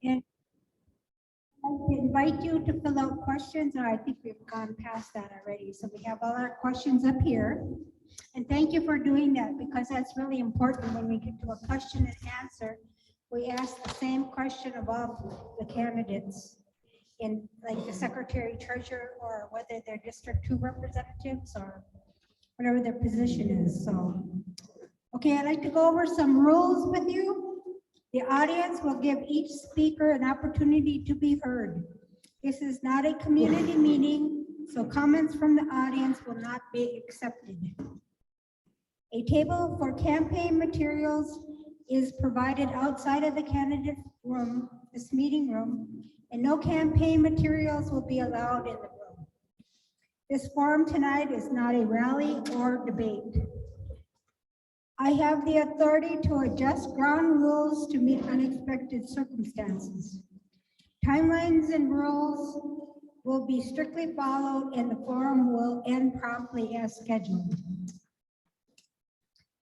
And I invite you to fill out questions, or I think we've gone past that already. So we have all our questions up here. And thank you for doing that, because that's really important. When we get to a question and answer, we ask the same question of all the candidates in, like, the secretary treasurer, or whether they're District 2 representatives or whatever their position is. So, okay, I'd like to go over some rules with you. The audience will give each speaker an opportunity to be heard. This is not a community meeting, so comments from the audience will not be accepted. A table for campaign materials is provided outside of the candidate room, this meeting room, and no campaign materials will be allowed in the room. This forum tonight is not a rally or debate. I have the authority to adjust ground rules to meet unexpected circumstances. Timelines and rules will be strictly followed, and the forum will end promptly as scheduled.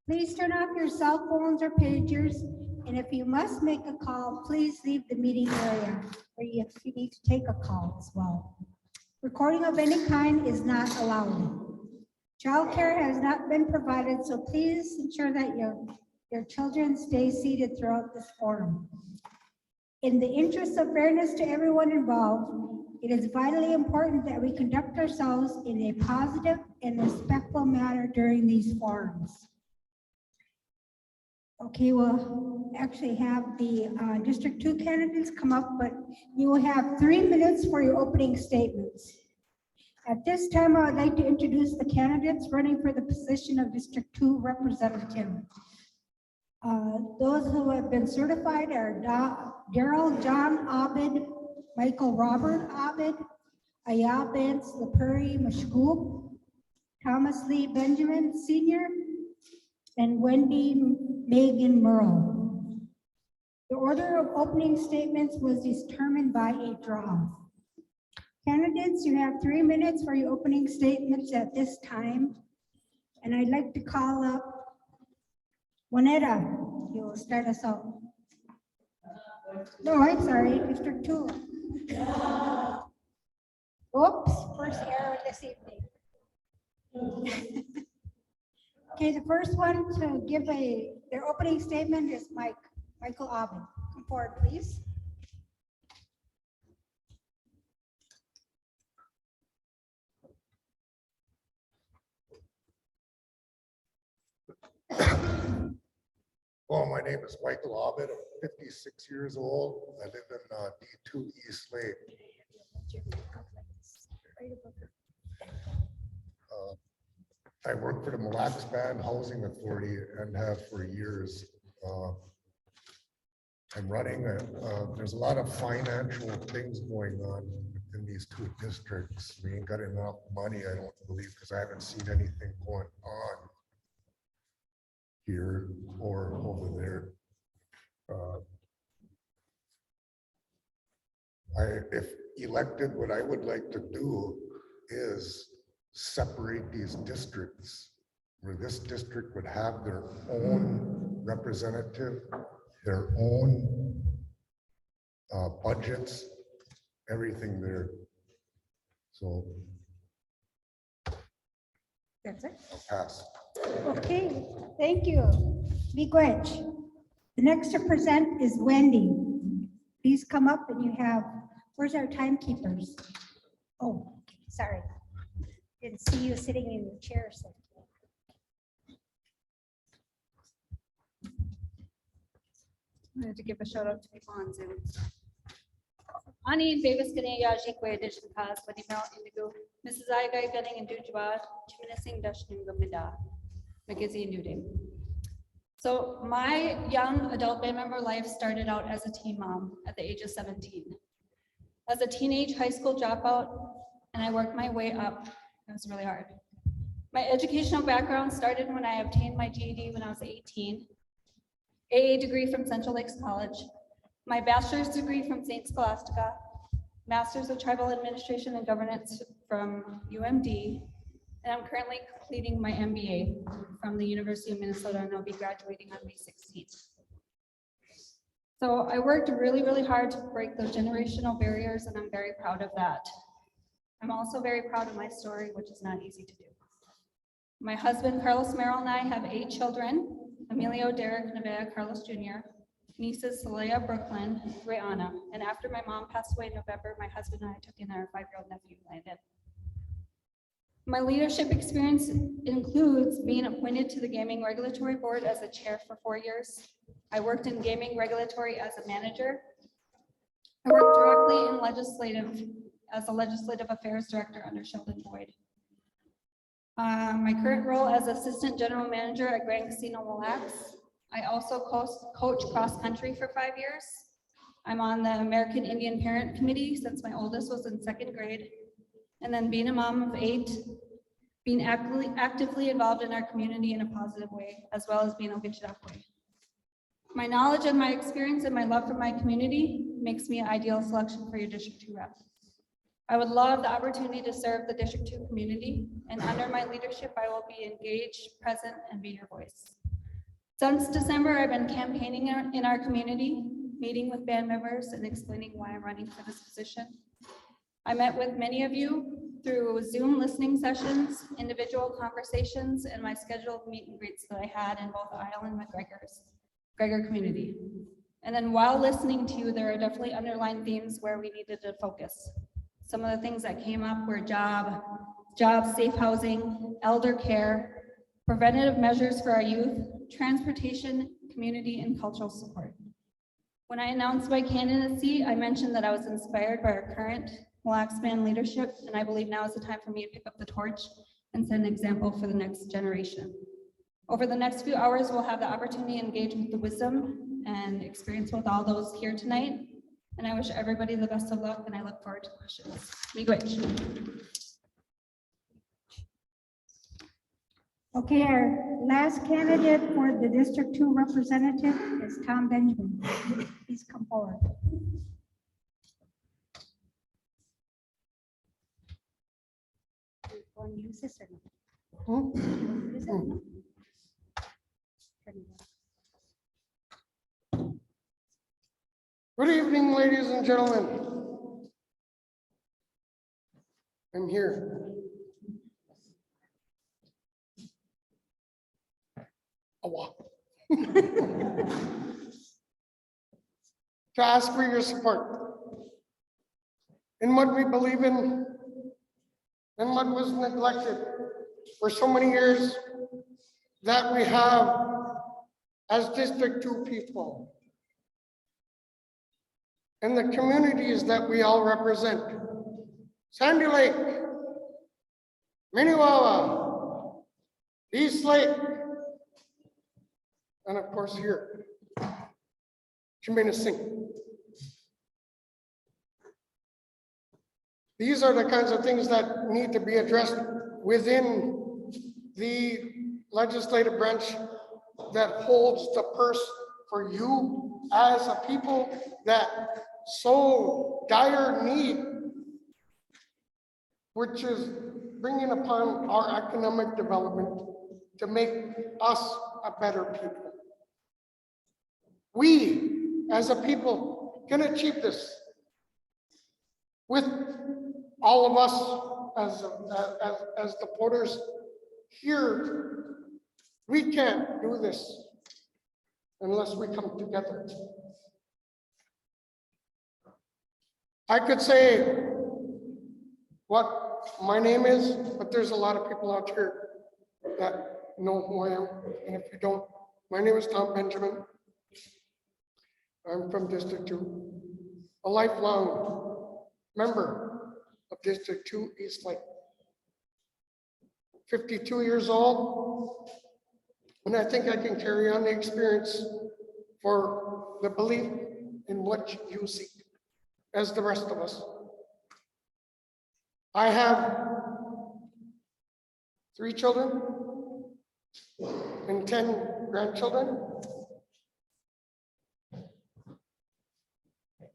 Please turn off your cell phones or pagers, and if you must make a call, please leave the meeting area, or if you need to take a call as well. Recording of any kind is not allowed. Childcare has not been provided, so please ensure that your children stay seated throughout this forum. In the interest of fairness to everyone involved, it is vitally important that we conduct ourselves in a positive and respectful manner during these forums. Okay, we'll actually have the District 2 candidates come up, but you will have 3 minutes for your opening statements. At this time, I would like to introduce the candidates running for the position of District 2 representative. Those who have been certified are Daryl John Abed, Michael Robert Abed, Ayah Bence Lapuri Mashkub, Thomas Lee Benjamin Sr., and Wendy Megan Merle. The order of opening statements was determined by a draw. Candidates, you have 3 minutes for your opening statements at this time. And I'd like to call up Juanetta. You will start us out. No, I'm sorry, District 2. Oops, first error this evening. Okay, the first one to give their opening statement is Michael Abed. Come forward, please. Well, my name is Michael Abed. I'm 56 years old. I live in D2 East Lake. I work for the Mille Lacs Band Housing Authority and have for years. I'm running, there's a lot of financial things going on in these 2 districts. We ain't got enough money, I don't believe, because I haven't seen anything going on here or over there. If elected, what I would like to do is separate these districts, where this district would have their own representative, their own budgets, everything there. So That's it. I'll pass. Okay, thank you. Miigwech. The next to present is Wendy. Please come up, and you have, where's our timekeepers? Oh, okay, sorry. Didn't see you sitting in your chair. So. I wanted to give a shout out to people on Zoom. Ani Davis Kane Yaji Kwe Edition Pass, Padimel Indigo, Mrs. Igai Gunning and Dujwa, Chiminasing Dashning Gumida, Magazi Nudim. So my young adult band member life started out as a teen mom at the age of 17. As a teenage high school dropout, and I worked my way up. It was really hard. My educational background started when I obtained my GED when I was 18. AA degree from Central Lakes College, my bachelor's degree from St. Scholastica, master's of tribal administration and governance from UMD, and I'm currently completing my MBA from the University of Minnesota, and I'll be graduating on May 16th. So I worked really, really hard to break those generational barriers, and I'm very proud of that. I'm also very proud of my story, which is not easy to do. My husband, Carlos Merrill, and I have 8 children: Emilio, Derek, Nevaeh, Carlos Jr., nieces Celia, Brooklyn, Rayana. And after my mom passed away in November, my husband and I took in our 5-year-old nephew, Landon. My leadership experience includes being appointed to the Gaming Regulatory Board as a chair for 4 years. I worked in gaming regulatory as a manager. I worked directly as a legislative affairs director under Sheldon Boyd. My current role as assistant general manager at Grand Casino Mille Lacs. I also coach cross country for 5 years. I'm on the American Indian Parent Committee since my oldest was in 2nd grade. And then being a mom of 8, being actively involved in our community in a positive way, as well as being a Ogichidakwe. My knowledge and my experience and my love for my community makes me an ideal selection for your District 2 rep. I would love the opportunity to serve the District 2 community, and under my leadership, I will be engaged, present, and be your voice. Since December, I've been campaigning in our community, meeting with band members and explaining why I'm running for this position. I met with many of you through Zoom listening sessions, individual conversations, and my scheduled meet and greets that I had in both Isle and McGregor community. And then while listening to you, there are definitely underlying themes where we needed to focus. Some of the things that came up were job, safe housing, elder care, preventative measures for our youth, transportation, community, and cultural support. When I announced my candidacy, I mentioned that I was inspired by our current Mille Lacs band leadership, and I believe now is the time for me to pick up the torch and set an example for the next generation. Over the next few hours, we'll have the opportunity to engage with the wisdom and experience with all those here tonight. And I wish everybody the best of luck, and I look forward to questions. Miigwech. Okay, our last candidate for the District 2 representative is Tom Benjamin. Please come forward. Want to use this or no? Use it or no? Turn it on. Good evening, ladies and gentlemen. I'm here. To ask for your support in what we believe in and what was neglected for so many years that we have as District 2 people and the communities that we all represent. Sandy Lake, Minnewawa, East Lake, and of course here, Dependency. These are the kinds of things that need to be addressed within the legislative branch that holds the purse for you as a people that so dire need, which is bringing upon our economic development to make us a better people. We, as a people, can achieve this with all of us as the voters here. We can't do this unless we come together. I could say what my name is, but there's a lot of people out here that know who I am. And if you don't, my name is Tom Benjamin. I'm from District 2, a lifelong member of District 2 East Lake. 52 years old, and I think I can carry on the experience for the belief in what you seek as the rest of us. I have 3 children and 10 grandchildren,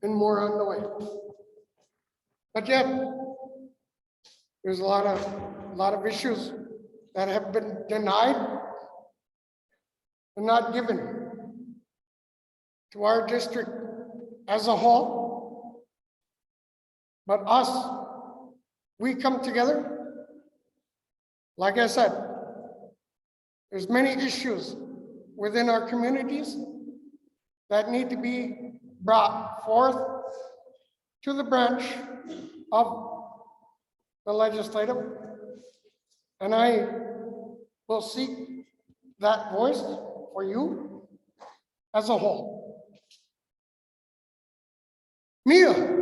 and more on the way. But yet, there's a lot of issues that have been denied and not given. to our district as a whole. But us, we come together. Like I said, there's many issues within our communities that need to be brought forth to the branch of the legislative. And I will seek that voice for you as a whole. Miguel.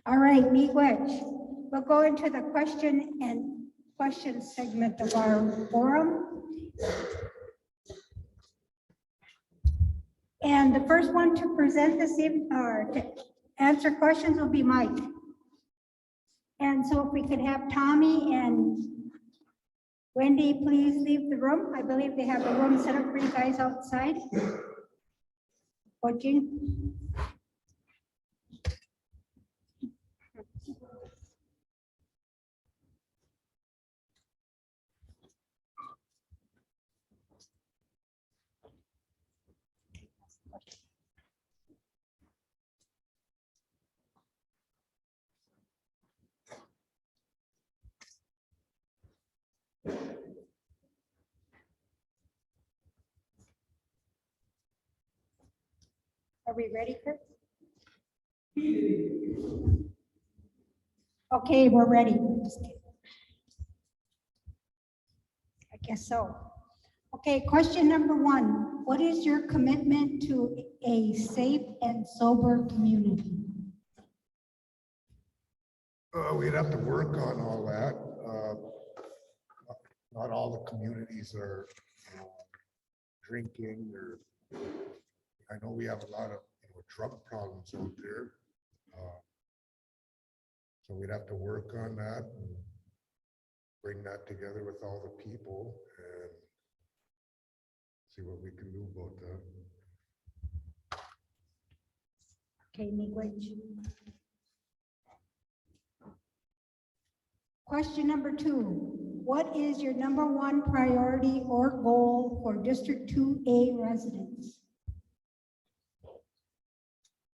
All right, Miigwech. We'll go into the question segment of our forum. And the first one to present this evening, or to answer questions, will be Mike. And so if we could have Tommy and Wendy please leave the room. I believe they have a room set up for you guys outside. Watching. Are we ready, Chris? Okay, we're ready. I guess so. Okay, question number one. What is your commitment to a safe and sober community? We'd have to work on all that. Not all the communities are drinking or, I know we have a lot of drug problems out there. So we'd have to work on that and bring that together with all the people and see what we can do about that. Okay, Miigwech. Question number two. What is your number one priority or goal for District 2A residents?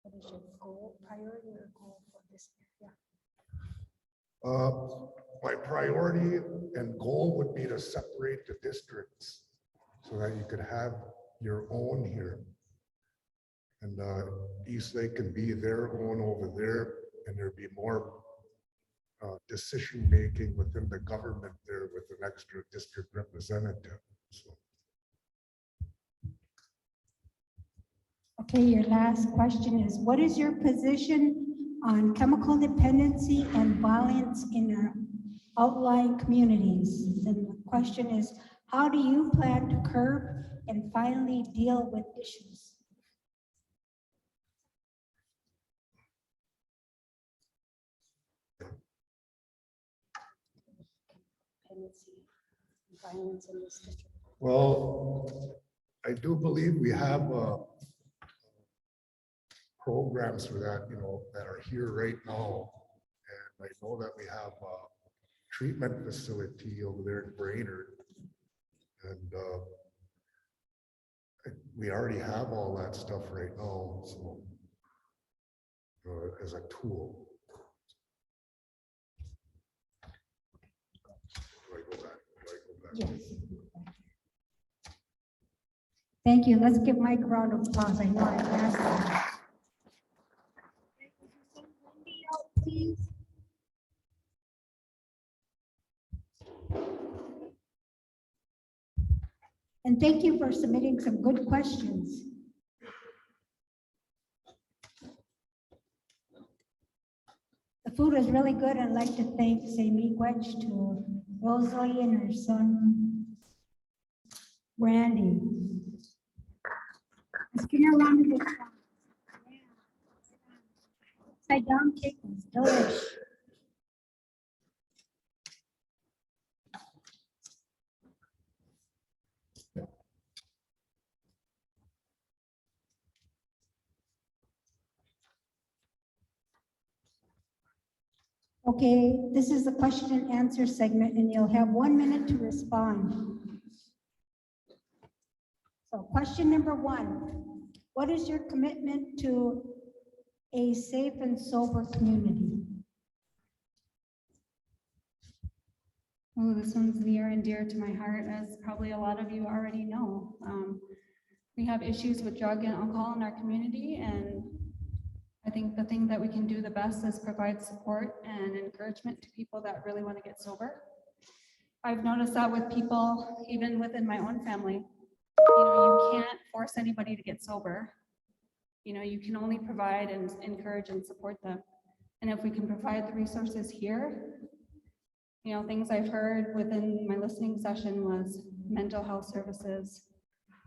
What is your goal, priority or goal for this area? My priority and goal would be to separate the districts so that you could have your own here. And East Lake can be their own over there, and there'd be more decision-making within the government there with an extra district representative. So. Okay, your last question is, what is your position on chemical dependency and violence in our outlying communities? And the question is, how do you plan to curb and finally deal with issues? Violence in this district. Well, I do believe we have programs for that, that are here right now. And I know that we have a treatment facility over there in Brainerd. And we already have all that stuff right now, so as a tool. Do I go back? Yes. Thank you. Let's give Mike a round of applause. I know I asked him. Please. And thank you for submitting some good questions. The food was really good. I'd like to thank Miigwech, to Rosalie and her son, Randy. Let's get around to this. Upside down cake was delicious. Okay, this is the question and answer segment, and you'll have 1 minute to respond. So question number 1, what is your commitment to a safe and sober community? Oh, this one's near and dear to my heart, as probably a lot of you already know. We have issues with drug and alcohol in our community, and I think the thing that we can do the best is provide support and encouragement to people that really want to get sober. I've noticed that with people, even within my own family, you can't force anybody to get sober. You can only provide and encourage and support them. And if we can provide the resources here, things I've heard within my listening session was mental health services,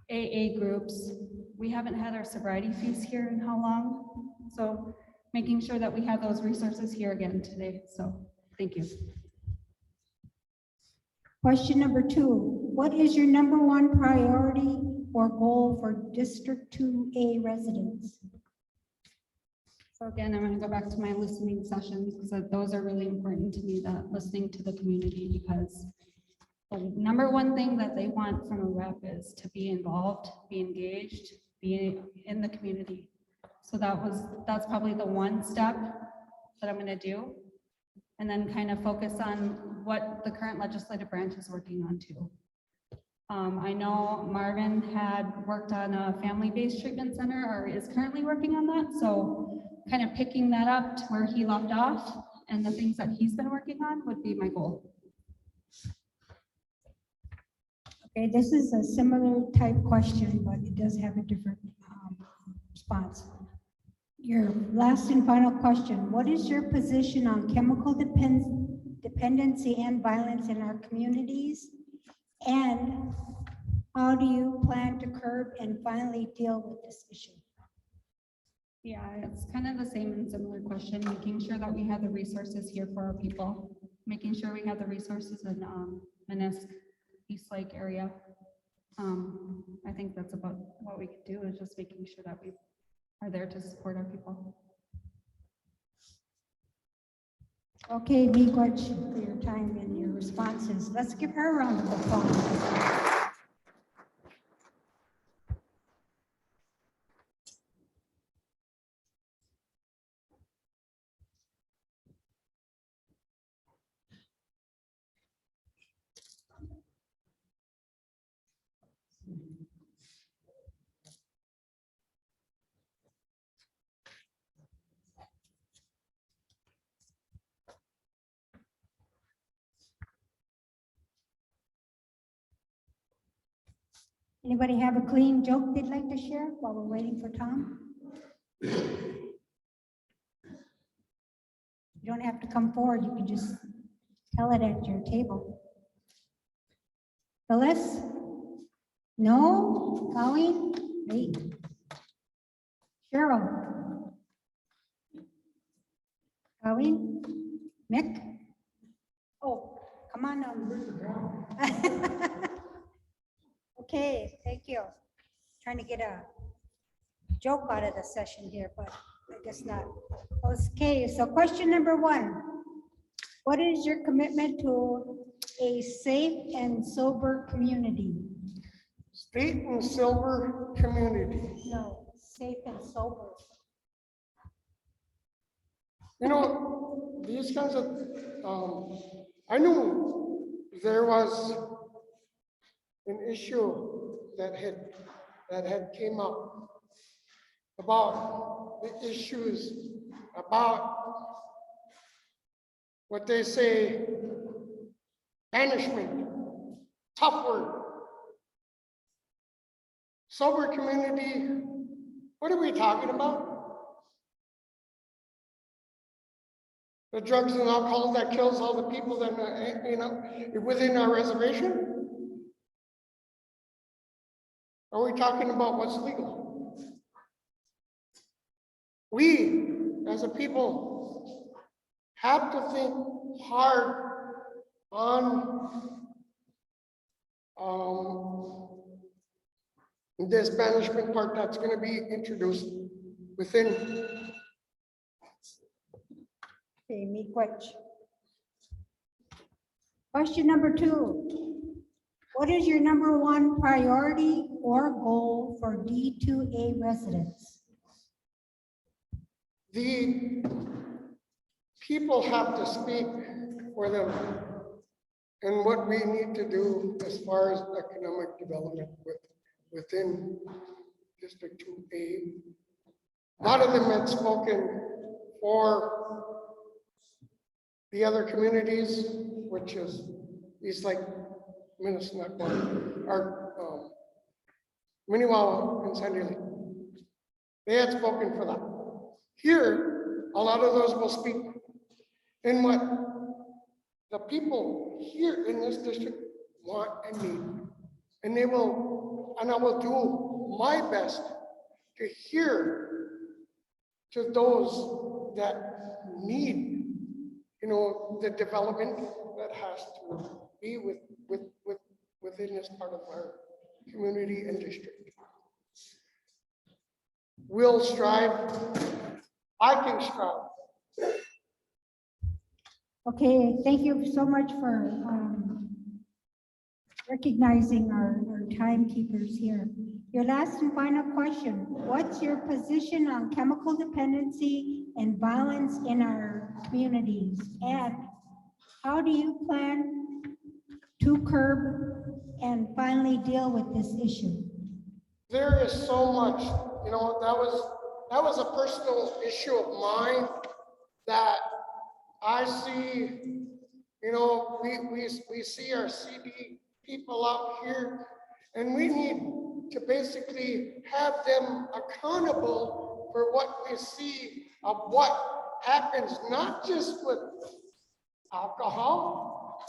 AA groups. We haven't had our sobriety feast here in how long? So making sure that we have those resources here again today. So thank you. Question number 2, what is your number 1 priority or goal for District 2A residents? So again, I'm going to go back to my listening sessions because those are really important to me, that listening to the community, because the number 1 thing that they want from a rep is to be involved, be engaged, be in the community. So that's probably the 1 step that I'm going to do. And then kind of focus on what the current legislative branch is working on too. I know Marvin had worked on a family-based treatment center, or is currently working on that. So kind of picking that up to where he left off and the things that he's been working on would be my goal. Okay, this is a similar type question, but it does have a different response. Your last and final question, what is your position on chemical dependency and violence in our communities? And how do you plan to curb and finally deal with this issue? Yeah, it's kind of the same and similar question, making sure that we have the resources here for our people, making sure we have the resources in Minisk, East Lake area. I think that's about what we could do, is just making sure that we are there to support our people. Okay, Miigwech, for your time and your responses. Let's give her a round of applause. Anybody have a clean joke they'd like to share while we're waiting for Tom? You don't have to come forward. You can just tell it at your table. Phyllis? No? Colleen? Wait. Cheryl? Colleen? Mick? Oh, come on now. Okay, thank you. Trying to get a joke out of the session here, but I guess not. Okay, so question number 1. What is your commitment to a safe and sober community? State and silver community. No, safe and sober. These kinds of, I knew there was an issue that had came up about the issues about what they say, banishment, tough word. Sober community, what are we talking about? The drugs and alcohol that kills all the people that, within our reservation? Are we talking about what's legal? We, as a people, have to think hard on this banishment part that's going to be introduced within. Okay, Miigwech. Question number 2. What is your number 1 priority or goal for D2A residents? The people have to speak for them and what we need to do as far as economic development within District 2A. A lot of them had spoken for the other communities, which is East Lake, Minnesota, or Minnewawa and Sandy Lake. They had spoken for that. Here, a lot of those will speak in what the people here in this district want and need. And they will, and I will do my best to hear to those that need, the development that has to be within this part of our community and district. We'll strive. I can strive. Okay, thank you so much for recognizing our timekeepers here. Your last and final question. What's your position on chemical dependency and violence in our communities? And how do you plan to curb and finally deal with this issue? There is so much, that was a personal issue of mine that I see, we see our CD people out here, and we need to basically have them accountable for what we see of what happens, not just with alcohol,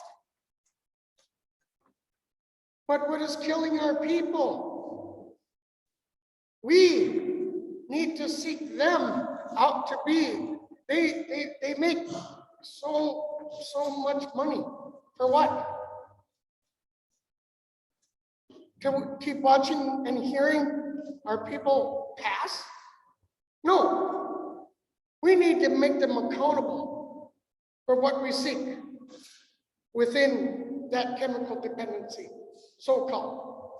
but what is killing our people. We need to seek them out to be. They make so much money for what? To keep watching and hearing our people pass? No. We need to make them accountable for what we seek within that chemical dependency, so-called.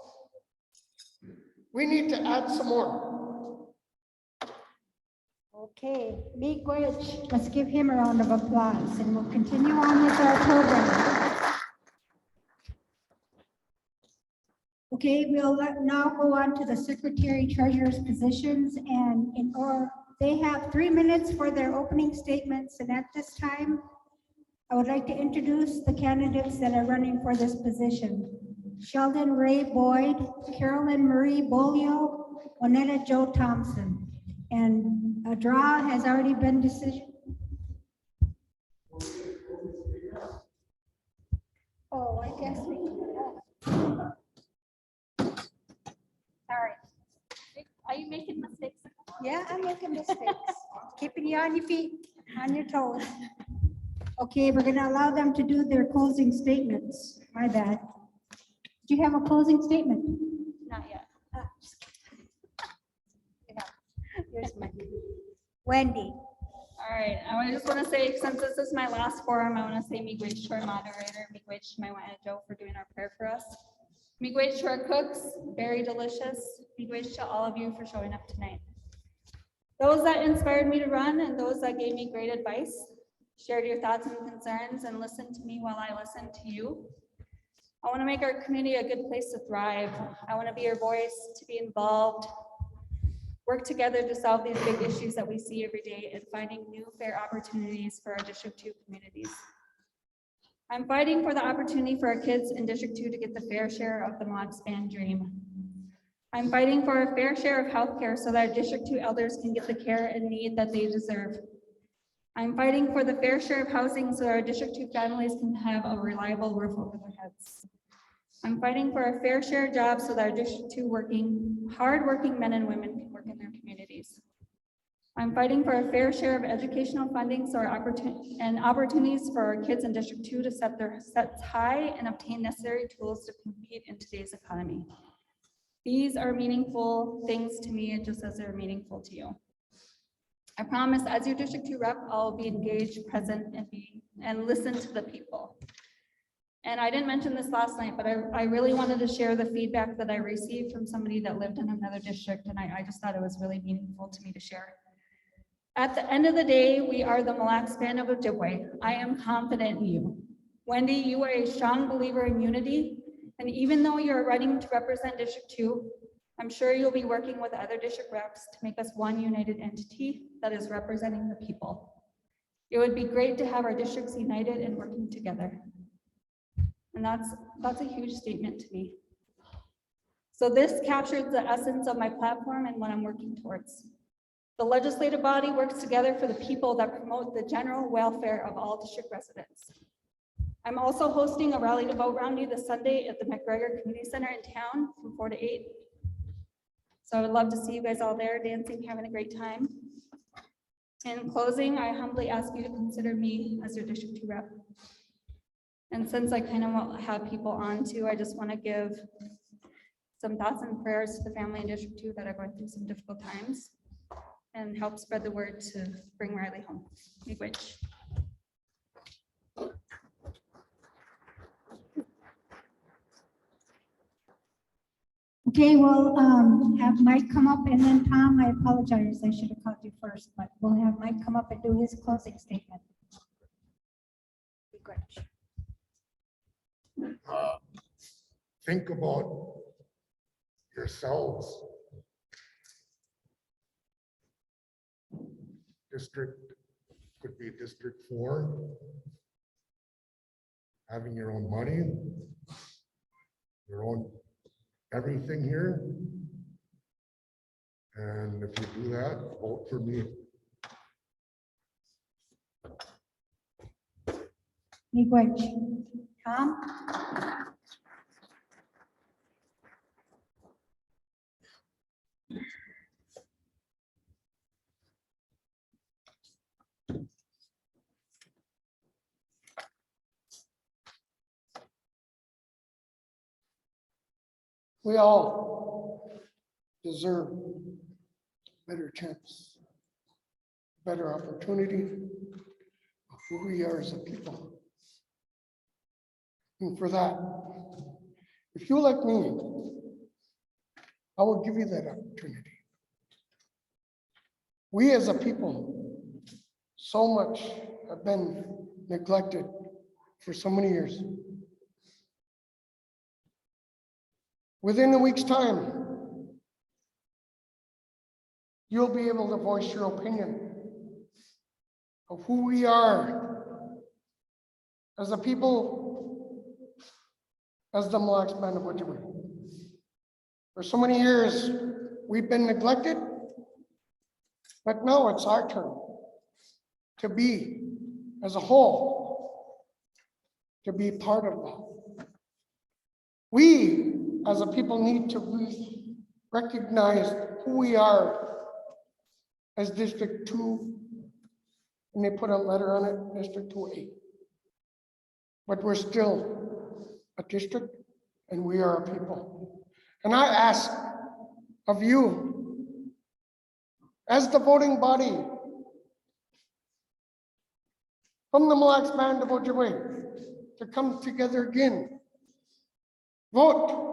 We need to add some more. Okay, Miigwech, let's give him a round of applause and we'll continue on with our program. Okay, we'll now go on to the secretary treasurer's positions, and they have 3 minutes for their opening statements. And at this time, I would like to introduce the candidates that are running for this position. Sheldon Ray Boyd, Carolyn Marie Bolio, Onetta Joe Thompson. And a draw has already been decision. Oh, I guess we can. Sorry. Are you making mistakes? Yeah, I'm making mistakes. Keeping you on your feet, on your toes. Okay, we're gonna allow them to do their closing statements. My bad. Do you have a closing statement? Not yet. Here's my Wendy. All right, just want to say, since this is my last forum, I want to say miigwech to our moderator, miigwech to my Wanda Joe for doing our prayer for us. Miigwech to our cooks, very delicious. Miigwech to all of you for showing up tonight. Those that inspired me to run and those that gave me great advice, shared your thoughts and concerns, and listened to me while I listened to you. I want to make our community a good place to thrive. I want to be your voice, to be involved, work together to solve these big issues that we see every day and finding new fair opportunities for our District 2 communities. I'm fighting for the opportunity for our kids in District 2 to get the fair share of the mod span dream. I'm fighting for a fair share of healthcare so that our District 2 elders can get the care and need that they deserve. I'm fighting for the fair share of housing so our District 2 families can have a reliable roof over their heads. I'm fighting for a fair share of jobs so that our District 2 hardworking men and women can work in their communities. I'm fighting for a fair share of educational funding so our opportunities for our kids in District 2 to set their sets high and obtain necessary tools to compete in today's economy. These are meaningful things to me, just as they're meaningful to you. I promise, as your District 2 rep, I'll be engaged, present, and listen to the people. And I didn't mention this last night, but I really wanted to share the feedback that I received from somebody that lived in another district, and I just thought it was really meaningful to me to share. At the end of the day, we are the Mille Lacs Band of Ojibwe. I am confident in you. Wendy, you are a strong believer in unity, and even though you're running to represent District 2, I'm sure you'll be working with other district reps to make us one united entity that is representing the people. It would be great to have our districts united and working together. And that's a huge statement to me. So this captures the essence of my platform and what I'm working towards. The legislative body works together for the people that promote the general welfare of all district residents. I'm also hosting a rally to vote rally this Sunday at the McGregor Community Center in town from 4 to 8. So I would love to see you guys all there dancing, having a great time. In closing, I humbly ask you to consider me as your District 2 rep. And since I kind of have people on too, I just want to give some thoughts and prayers to the family in District 2 that are going through some difficult times and help spread the word to bring Riley home. Miigwech. Okay, we'll have Mike come up, and then Tom, I apologize, I should have called you first, but we'll have Mike come up and do his closing statement. Miigwech. Think about yourselves. District could be District 4. Having your own money, your own everything here. And if you do that, vote for me. Miigwech. Tom? We all deserve a better chance, better opportunity of who we are as a people. And for that, if you like me, I will give you that opportunity. We as a people, so much have been neglected for so many years. Within a week's time, you'll be able to voice your opinion of who we are as a people, as the Mille Lacs Band of Ojibwe. For so many years, we've been neglected, but now it's our turn to be, as a whole, to be part of that. We, as a people, need to recognize who we are as District 2, and they put a letter on it, District 2A. But we're still a district, and we are a people. And I ask of you, as the voting body from the Mille Lacs Band of Ojibwe, to come together again. Vote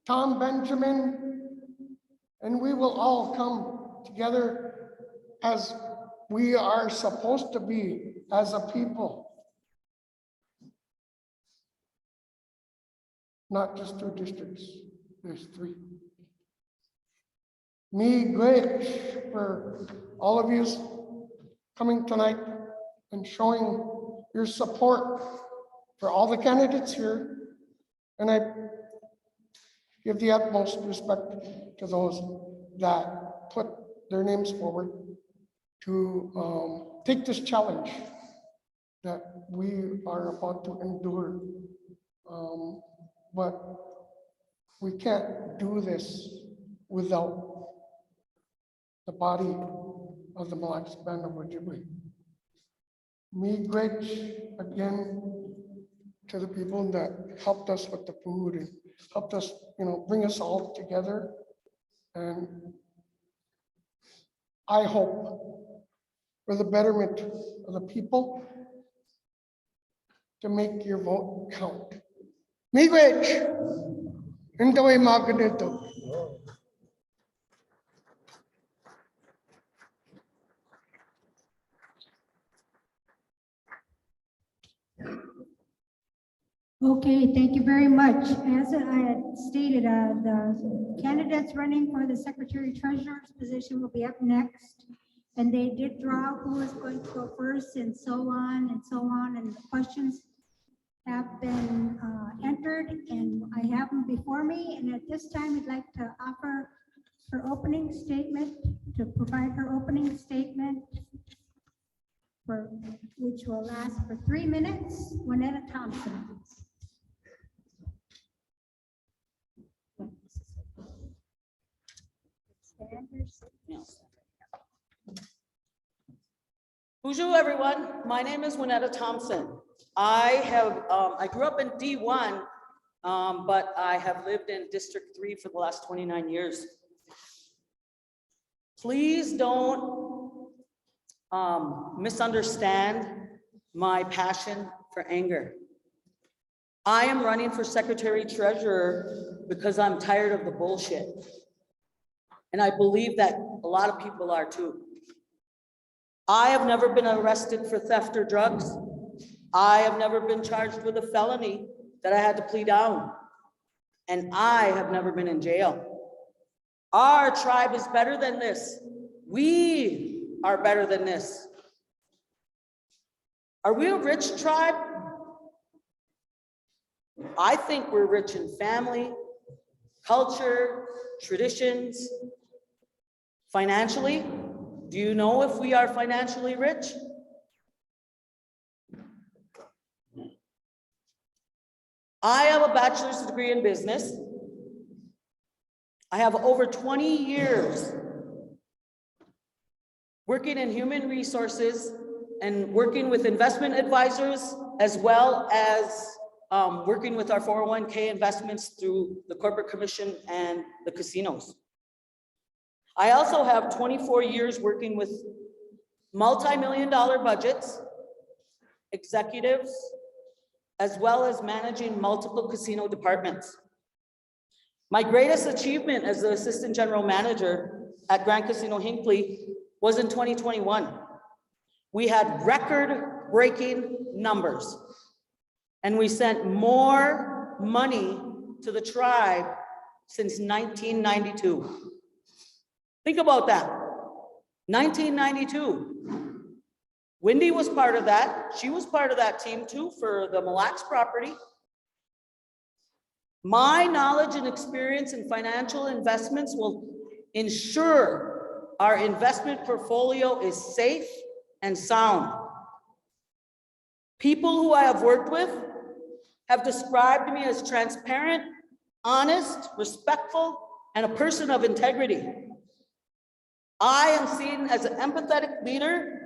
Tom Benjamin, and we will all come together as we are supposed to be as a people. Not just 2 districts, there's 3. Miigwech for all of you coming tonight and showing your support for all the candidates here. And I give the utmost respect to those that put their names forward to take this challenge that we are about to endure. But we can't do this without the body of the Mille Lacs Band of Ojibwe. Miigwech again to the people that helped us with the food and helped us, bring us all together. And I hope for the betterment of the people to make your vote count. Miigwech, into a magneto. Okay, thank you very much. As I had stated, the candidates running for the Secretary Treasurer's position will be up next. And they did draw who is going to go first and so on and so on. And the questions have been entered and I have them before me. And at this time, I'd like to offer her opening statement, to provide her opening statement, which will last for 3 minutes. Juanetta Thompson. Bonjour, everyone. My name is Juanetta Thompson. I grew up in D1, but I have lived in District 3 for the last 29 years. Please don't misunderstand my passion for anger. I am running for Secretary Treasurer because I'm tired of the bullshit. And I believe that a lot of people are too. I have never been arrested for theft or drugs. I have never been charged with a felony that I had to plead down. And I have never been in jail. Our tribe is better than this. We are better than this. Are we a rich tribe? I think we're rich in family, culture, traditions. Financially, do you know if we are financially rich? I have a bachelor's degree in business. I have over 20 years working in human resources and working with investment advisors, as well as working with our 401k investments through the Corporate Commission and the casinos. I also have 24 years working with multi-million-dollar budgets, executives, as well as managing multiple casino departments. My greatest achievement as the Assistant General Manager at Grand Casino Hinckley was in 2021. We had record-breaking numbers, and we sent more money to the tribe since 1992. Think about that. 1992. Wendy was part of that. She was part of that team too for the Mille Lacs property. My knowledge and experience in financial investments will ensure our investment portfolio is safe and sound. People who I have worked with have described me as transparent, honest, respectful, and a person of integrity. I am seen as an empathetic leader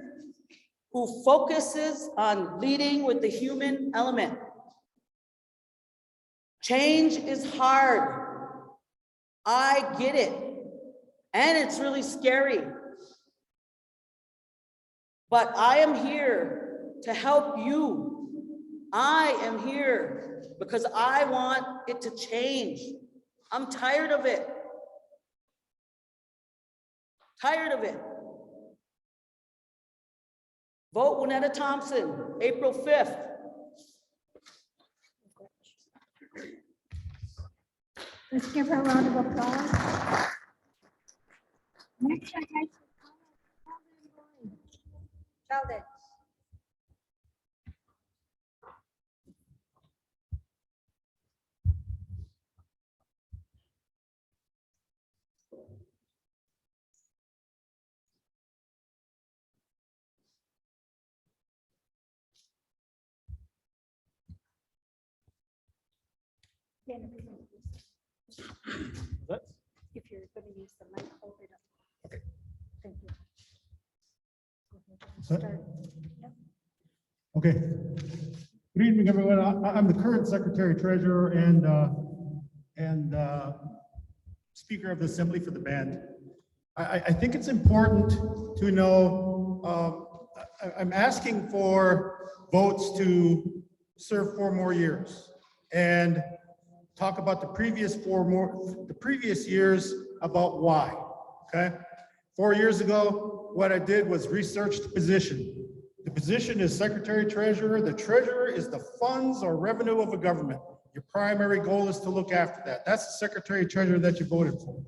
who focuses on leading with the human element. Change is hard. I get it. And it's really scary. But I am here to help you. I am here because I want it to change. I'm tired of it. Tired of it. Vote Juanetta Thompson, April 5th. Let's give her a round of applause. Next, I'd like to call on Sheldon. If you're going to use the mic, hold it up. Okay. Thank you. Go ahead and Set? start. Yep. Okay. Good evening, everyone. I'm the current Secretary Treasurer and Speaker of the Assembly for the band. I think it's important to know, I'm asking for votes to serve 4 more years and talk about the previous years about why, okay? 4 years ago, what I did was research the position. The position is Secretary Treasurer. The Treasurer is the funds or revenue of a government. Your primary goal is to look after that. That's the Secretary Treasurer that you voted for.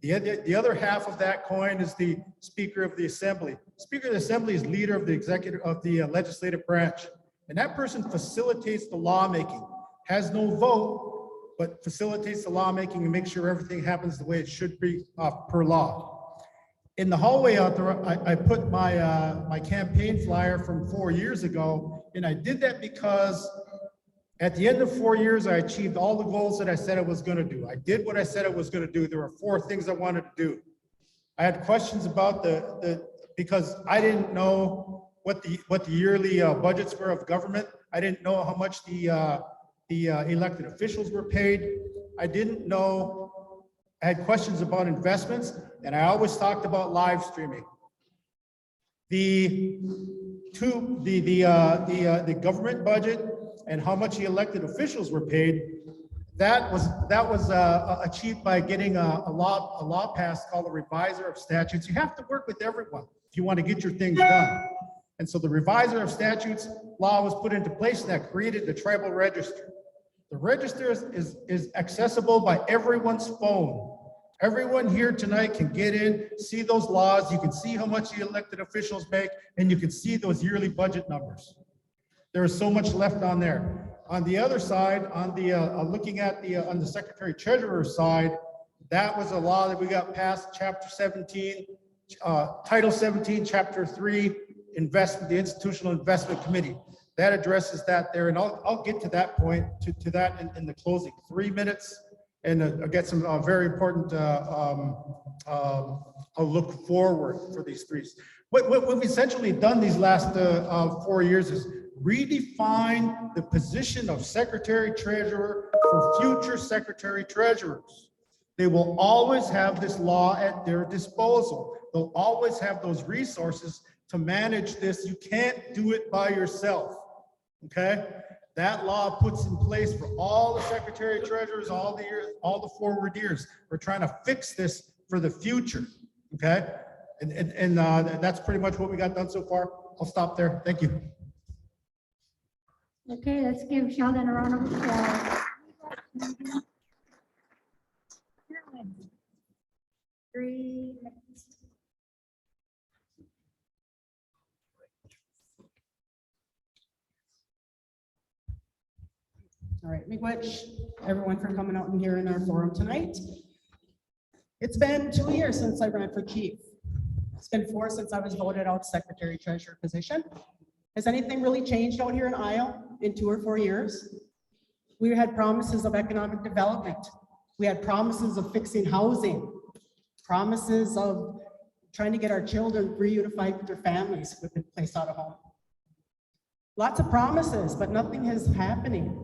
The other half of that coin is the Speaker of the Assembly. Speaker of the Assembly is leader of the legislative branch. And that person facilitates the lawmaking, has no vote, but facilitates the lawmaking and makes sure everything happens the way it should be per law. In the hallway out there, I put my campaign flyer from 4 years ago, and I did that because at the end of 4 years, I achieved all the goals that I said I was going to do. I did what I said I was going to do. There were 4 things I wanted to do. I had questions about because I didn't know what the yearly budgets were of government. I didn't know how much the elected officials were paid. I didn't know. I had questions about investments, and I always talked about live streaming. The government budget and how much the elected officials were paid, that was achieved by getting a law passed called the Reviser of Statutes. You have to work with everyone if you want to get your things done. And so the Reviser of Statutes law was put into place, and that created the tribal register. The register is accessible by everyone's phone. Everyone here tonight can get in, see those laws. You can see how much the elected officials make, and you can see those yearly budget numbers. There is so much left on there. On the other side, on the looking at on the Secretary Treasurer side, that was a law that we got passed, Chapter 17, Title 17, Chapter 3, Investment, the Institutional Investment Committee. That addresses that there, and I'll get to that point, to that in the closing. 3 minutes, and I'll get some very important I'll look forward for these 3. What we've essentially done these last 4 years is redefine the position of Secretary Treasurer for future Secretary Treasurers. They will always have this law at their disposal. They'll always have those resources to manage this. You can't do it by yourself, okay? That law puts in place for all the Secretary Treasurers, all the forward years. We're trying to fix this for the future, okay? And that's pretty much what we got done so far. I'll stop there. Thank you. Okay, let's give Sheldon a round of applause. 3 minutes. All right, miigwech, everyone for coming out and here in our forum tonight. It's been 2 years since I ran for chief. It's been 4 since I was voted out Secretary Treasurer position. Has anything really changed out here in Iowa in 2 or 4 years? We had promises of economic development. We had promises of fixing housing, promises of trying to get our children reunified with their families who have been placed out of home. Lots of promises, but nothing is happening.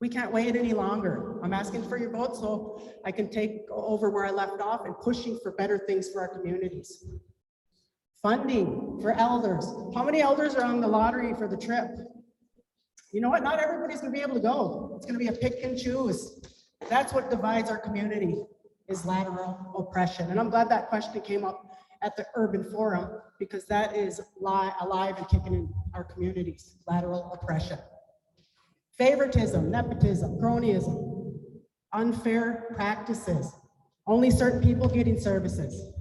We can't wait any longer. I'm asking for your vote so I can take over where I left off and pushing for better things for our communities. Funding for elders. How many elders are on the lottery for the trip? You know what? Not everybody's gonna be able to go. It's gonna be a pick and choose. That's what divides our community, is lateral oppression. And I'm glad that question came up at the Urban Forum, because that is alive and kicking in our communities, lateral oppression. Favoritism, nepotism, cronyism, unfair practices, only certain people getting services,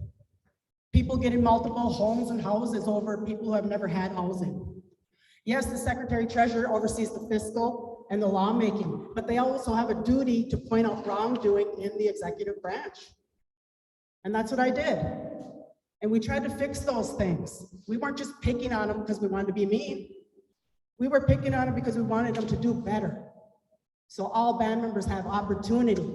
people getting multiple homes and houses over people who have never had housing. Yes, the Secretary Treasurer oversees the fiscal and the lawmaking, but they also have a duty to point out wrongdoing in the executive branch. And that's what I did. And we tried to fix those things. We weren't just picking on them because we wanted to be mean. We were picking on them because we wanted them to do better. So all band members have opportunity.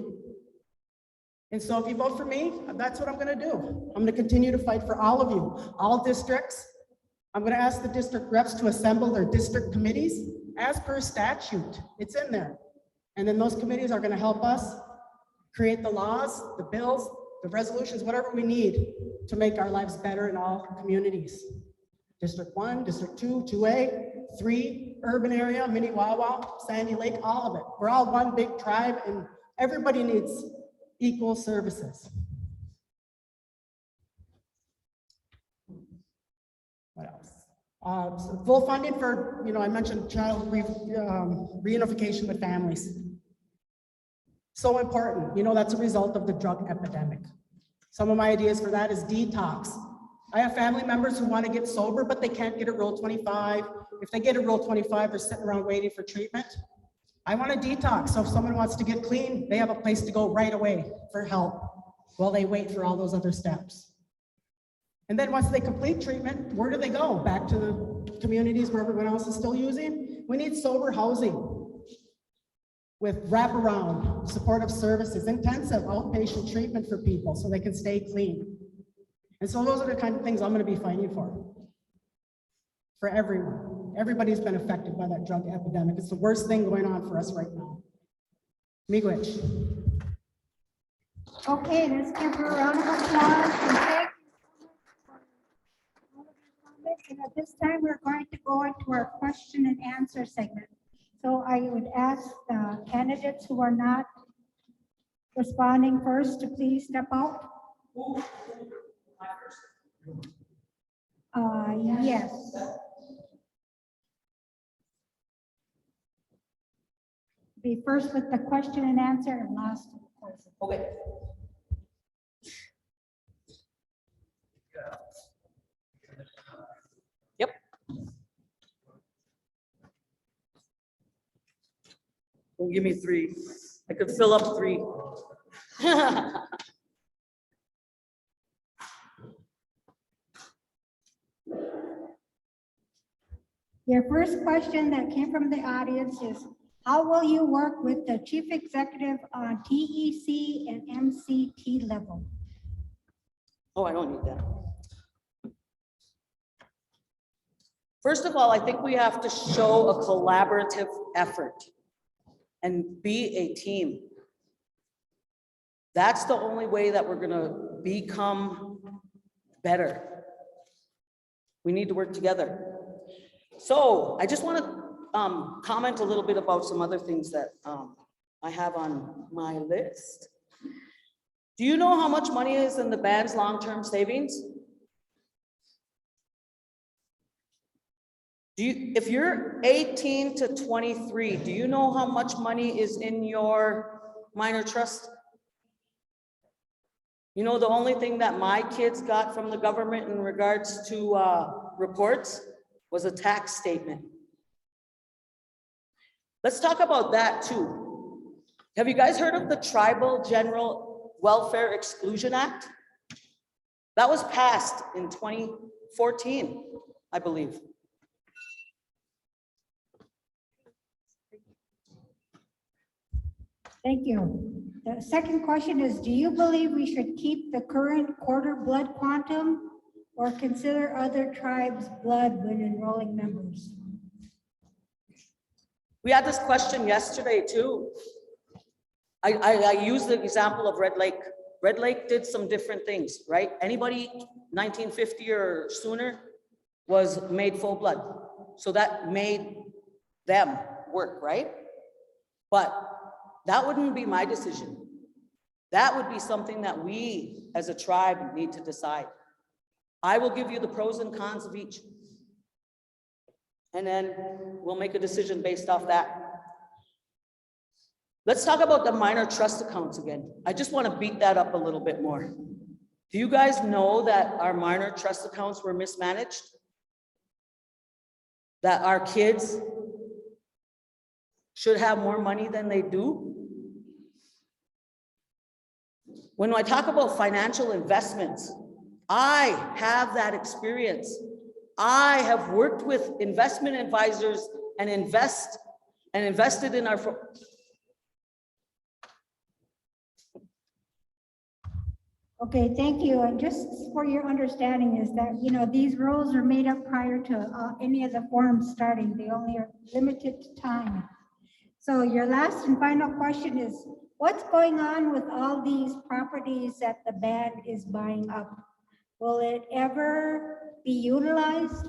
And so if you vote for me, that's what I'm gonna do. I'm gonna continue to fight for all of you, all districts. I'm gonna ask the district reps to assemble their district committees as per statute. It's in there. And then those committees are gonna help us create the laws, the bills, the resolutions, whatever we need to make our lives better in all communities. District 1, District 2, 2A, 3 urban area, Minnewawa, Sandy Lake, all of it. We're all one big tribe and everybody needs equal services. What else? So full funding for, I mentioned child reunification with families. So important. That's a result of the drug epidemic. Some of my ideas for that is detox. I have family members who want to get sober, but they can't get a Rule 25. If they get a Rule 25, they're sitting around waiting for treatment. I want to detox. So if someone wants to get clean, they have a place to go right away for help while they wait for all those other steps. And then once they complete treatment, where do they go? Back to the communities where everyone else is still using? We need sober housing with wraparound supportive services, intensive outpatient treatment for people so they can stay clean. And so those are the kind of things I'm going to be fighting for everyone. Everybody's been affected by that drug epidemic. It's the worst thing going on for us right now. Miigwech. Okay, let's give her a round of applause. And thank you so much for all of your comments. And at this time, we're going to go into our question and answer segment. So I would ask the candidates who are not responding first to please step out. Yes. Be first with the question and answer and last with the question. Okay. Yep. Don't give me 3. I could fill up 3. Your first question that came from the audience is, how will you work with the chief executive on TEC and MCT level? Oh, I don't need that. First of all, I think we have to show a collaborative effort and be a team. That's the only way that we're gonna become better. We need to work together. So I just want to comment a little bit about some other things that I have on my list. Do you know how much money is in the band's long-term savings? If you're 18 to 23, do you know how much money is in your minor trust? You know, the only thing that my kids got from the government in regards to reports was a tax statement. Let's talk about that too. Have you guys heard of the Tribal General Welfare Exclusion Act? That was passed in 2014, I believe. Thank you. The second question is, do you believe we should keep the current quarter blood quantum or consider other tribes' blood when enrolling members? We had this question yesterday too. I used the example of Red Lake. Red Lake did some different things, right? Anybody 1950 or sooner was made full blood. So that made them work, right? But that wouldn't be my decision. That would be something that we as a tribe need to decide. I will give you the pros and cons of each. And then we'll make a decision based off that. Let's talk about the minor trust accounts again. I just want to beat that up a little bit more. Do you guys know that our minor trust accounts were mismanaged? That our kids should have more money than they do? When I talk about financial investments, I have that experience. I have worked with investment advisors and invested in our. Okay, thank you. And just for your understanding is that, these rules are made up prior to any of the forums starting. They only are limited to time. So your last and final question is, what's going on with all these properties that the band is buying up? Will it ever be utilized?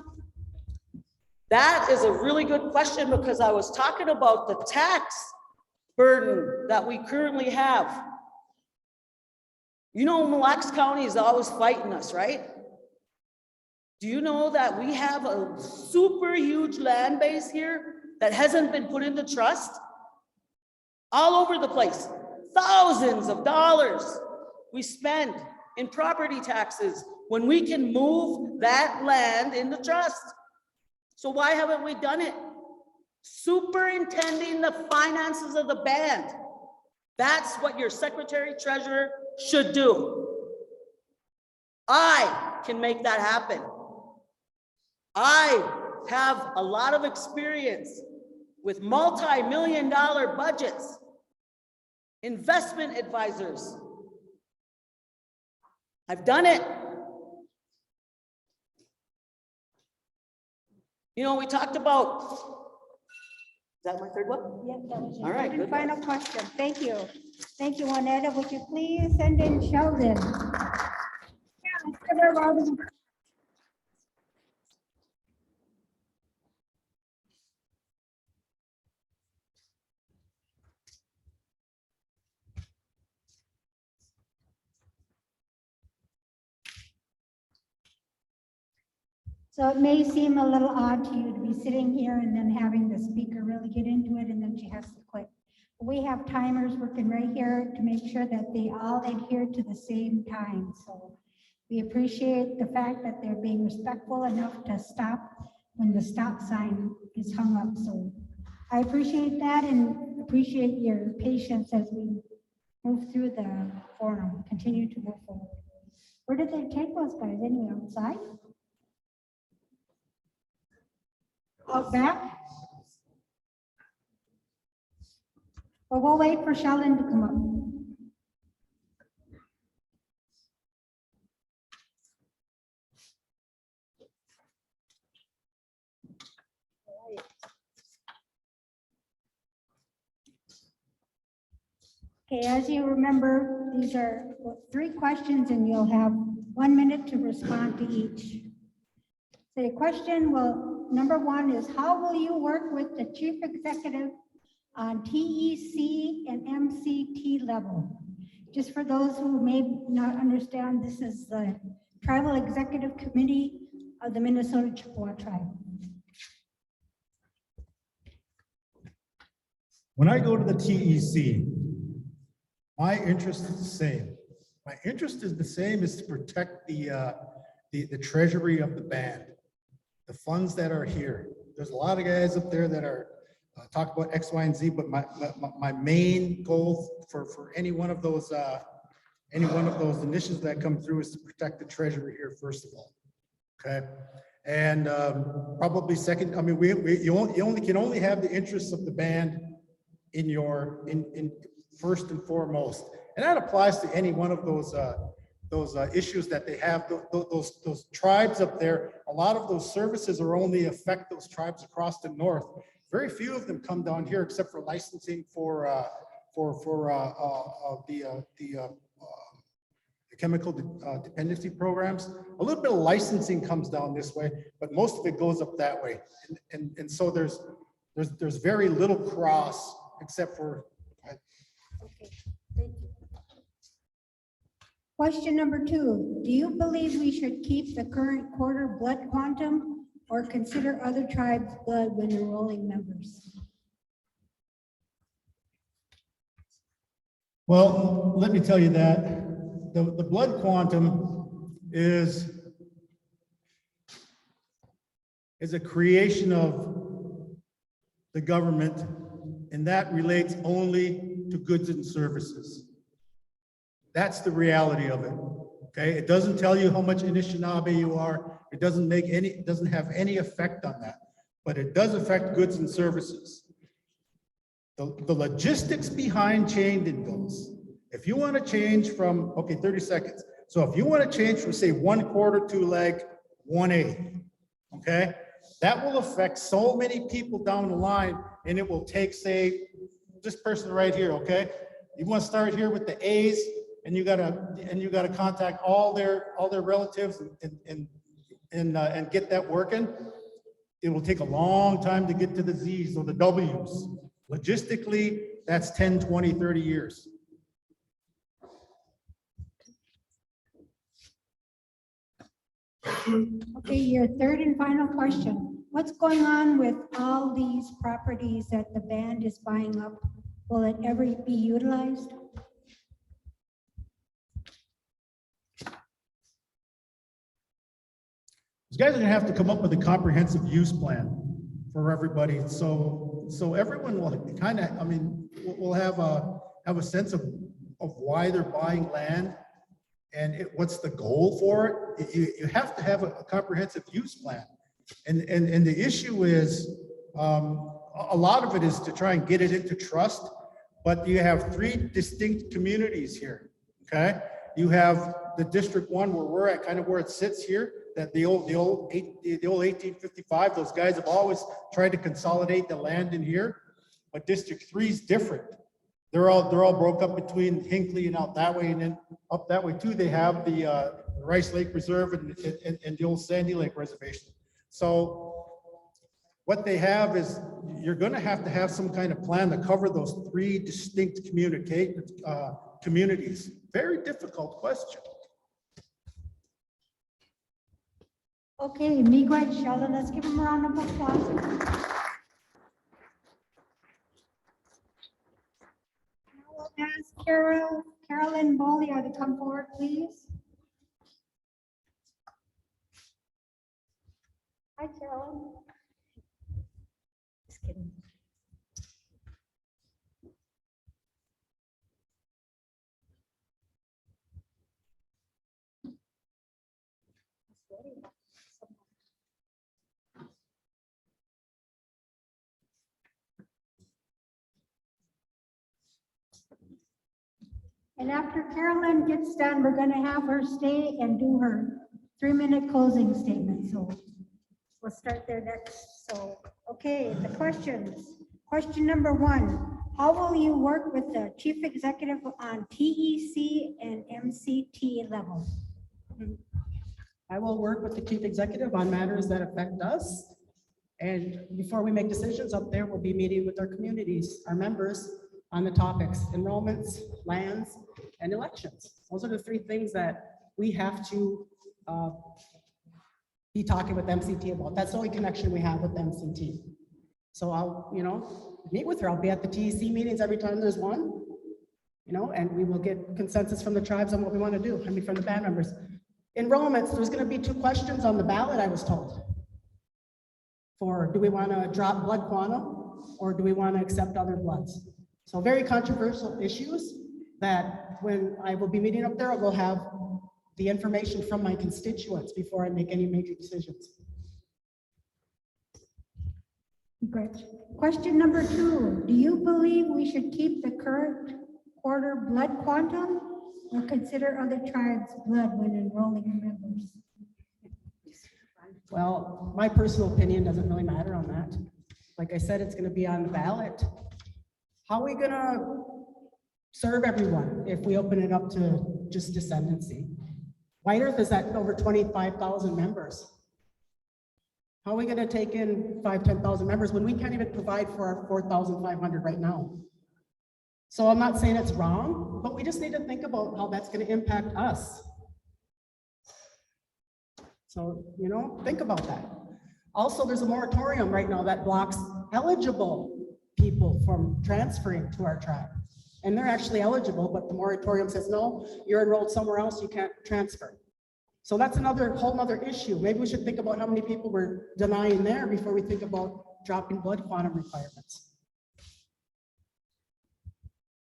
That is a really good question because I was talking about the tax burden that we currently have. You know, Mille Lacs County is always fighting us, right? Do you know that we have a super huge land base here that hasn't been put into trust? All over the place, thousands of dollars we spend in property taxes when we can move that land into trust. So why haven't we done it? Superintending the finances of the band. That's what your secretary treasurer should do. I can make that happen. I have a lot of experience with multi-million-dollar budgets, investment advisors. I've done it. You know, we talked about, is that my third one? Yep, that was All your right, third and good. final question. Thank you. Thank you, Juanetta. Would you please send in Sheldon? Yeah, let's give her a round of applause. So it may seem a little odd to you to be sitting here and then having the speaker really get into it and then she has to quit. We have timers working right here to make sure that they all adhere to the same time. So we appreciate the fact that they're being respectful enough to stop when the stop sign is hung up. So I appreciate that and appreciate your patience as we move through the forum, continue to move forward. Where did they take those guys? Anyway, outside? Out back? Well, we'll wait for Sheldon to come up. Okay, as you remember, these are 3 questions and you'll have 1 minute to respond to each. So the question will, number 1 is, how will you work with the chief executive on TEC and MCT level? Just for those who may not understand, this is the Tribal Executive Committee of the Minnesota Chippewa Tribe. When I go to the TEC, my interest is the same. My interest is the same, is to protect the treasury of the band, the funds that are here. There's a lot of guys up there that are talk about X, Y, and Z, but my main goal for any one of those initiatives that come through is to protect the treasury here, first of all. Okay, and probably second. I mean, you can only have the interests of the band in first and foremost, and that applies to any one of those issues that they have. Those tribes up there, a lot of those services are only affect those tribes across the north. Very few of them come down here except for licensing for the chemical dependency programs. A little bit of licensing comes down this way, but most of it goes up that way. And so there's very little cross except for. Okay, thank you. Question number 2, do you believe we should keep the current quarter blood quantum or consider other tribes' blood when enrolling members? Well, let me tell you that the blood quantum is a creation of the government, and that relates only to goods and services. That's the reality of it. Okay, it doesn't tell you how much Anishinaabe you are. It doesn't have any effect on that, but it does affect goods and services. The logistics behind changing those, if you want to change from, okay, 30 seconds. So if you want to change from, say, 1/4 to like 1/8, okay, that will affect so many people down the line, and it will take, say, this person right here, okay? You want to start here with the A's, and you gotta contact all their relatives and get that working. it will take a long time to get to the Z's or the W's. Logistically, that's 10, 20, 30 years. Okay, your third and final question. What's going on with all these properties that the band is buying up? Will it ever be utilized? You guys are gonna have to come up with a comprehensive use plan for everybody. So everyone will kind of, I mean, will have a sense of why they're buying land and what's the goal for it. You have to have a comprehensive use plan. And the issue is, a lot of it is to try and get it into trust, but you have three distinct communities here, okay? You have the District 1 where we're at, kind of where it sits here, that the old 1855, those guys have always tried to consolidate the land in here, but District 3 is different. They're all broke up between Hinckley and out that way, and then up that way too, they have the Rice Lake Reserve and the old Sandy Lake Reservation. So what they have is, you're gonna have to have some kind of plan to cover those three distinct communities. Very difficult question. Okay, Miigwech, Sheldon, let's give him a round of applause. Now we'll ask Carolyn Bollier to come forward, please. Hi, Carolyn. Just kidding. And after Carolyn gets done, we're gonna have her stay and do her 3-minute closing statement. So we'll start there next. So, okay, the questions. Question number 1, how will you work with the chief executive on TEC and MCT level? I will work with the chief executive on matters that affect us. And before we make decisions up there, we'll be meeting with our communities, our members, on the topics, enrollments, lands, and elections. Those are the 3 things that we have to be talking with MCT about. That's the only connection we have with MCT. So I'll, meet with her. I'll be at the TEC meetings every time there's one, and we will get consensus from the tribes on what we want to do. I mean, from the band members. Enrollments, there's going to be 2 questions on the ballot, I was told. For, do we want to drop blood quantum or do we want to accept other bloods? So very controversial issues that when I will be meeting up there, I will have the information from my constituents before I make any major decisions. Great. Question number 2, do you believe we should keep the current quarter blood quantum or consider other tribes' blood when enrolling members? Well, my personal opinion doesn't really matter on that. Like I said, it's going to be on the ballot. How are we going to serve everyone if we open it up to just descendancy? White Earth is at over 25,000 members. How are we going to take in 5,000-10,000 members when we can't even provide for our 4,500 right now? So I'm not saying it's wrong, but we just need to think about how that's going to impact us. So, think about that. Also, there's a moratorium right now that blocks eligible people from transferring to our tribe. And they're actually eligible, but the moratorium says, no, you're enrolled somewhere else, you can't transfer. So that's whole nother issue. Maybe we should think about how many people we're denying there before we think about dropping blood quantum requirements.